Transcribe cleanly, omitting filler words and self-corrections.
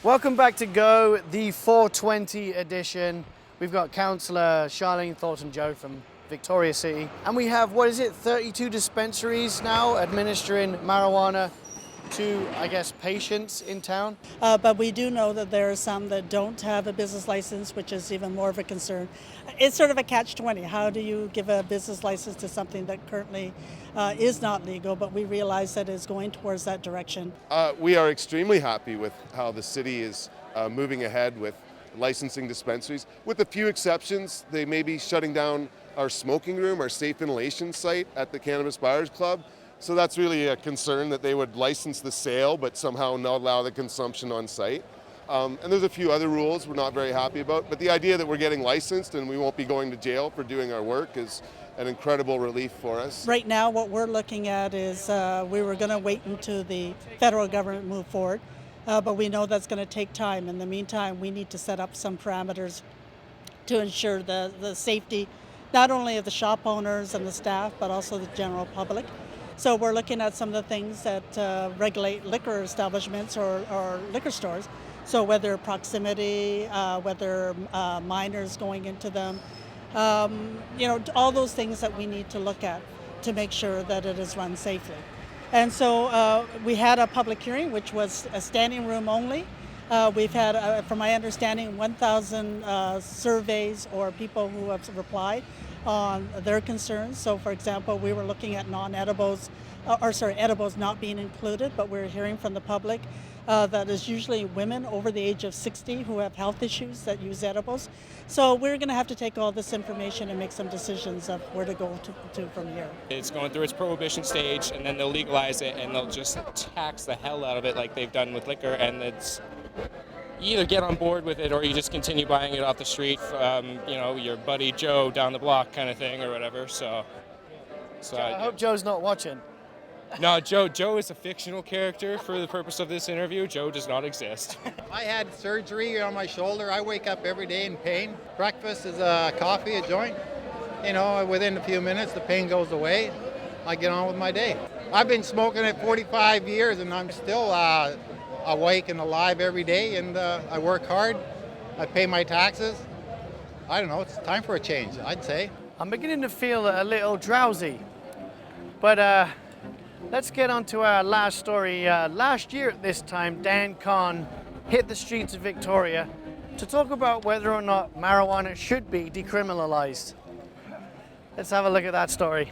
Welcome back to Go, the 420 edition. We've got Councillor Charlene Thornton-Joe from Victoria City. And we have, 32 dispensaries now administering marijuana to, I guess, patients in town. But we do know that there are some that don't have a business license, which is even more of a concern. It's sort of a catch-20. How do you give a business license to something that currently is not legal, but we realize that is going towards that direction? We are extremely happy with how the city is moving ahead with licensing dispensaries. With a few exceptions, they may be shutting down our smoking room, our safe inhalation site at the Cannabis Buyers Club. So that's really a concern, that they would license the sale but somehow not allow the consumption on site. And there's a few other rules we're not very happy about, but the idea that we're getting licensed and we won't be going to jail for doing our work is an incredible relief for us. Right now what we're looking at is we were going to wait until the federal government moved forward, but we know that's going to take time. In the meantime, we need to set up some parameters to ensure the safety not only of the shop owners and the staff, but also the general public. So we're looking at some of the things that regulate liquor establishments or liquor stores. So whether proximity, whether minors going into them, all those things that we need to look at to make sure that it is run safely. And so we had a public hearing, which was a standing room only. We've had, from my understanding, 1,000 surveys or people who have replied on their concerns. So, for example, we were looking at edibles not being included, but we're hearing from the public that is usually women over the age of 60 who have health issues that use edibles. So we're going to have to take all this information and make some decisions of where to go to from here. It's going through its prohibition stage, and then they'll legalize it, and they'll just tax the hell out of it like they've done with liquor, and it's you either get on board with it or you just continue buying it off the street from, your buddy Joe down the block kind of thing or whatever. So I hope Joe's not watching. No, Joe is a fictional character for the purpose of this interview. Joe does not exist. I had surgery on my shoulder. I wake up every day in pain. Breakfast is a coffee, a joint. Within a few minutes, the pain goes away. I get on with my day. I've been smoking it 45 years, and I'm still awake and alive every day, and I work hard. I pay my taxes. I don't know, it's time for a change, I'd say. I'm beginning to feel a little drowsy, but let's get on to our last story. Last year at this time, Dan Kahn hit the streets of Victoria to talk about whether or not marijuana should be decriminalized. Let's have a look at that story.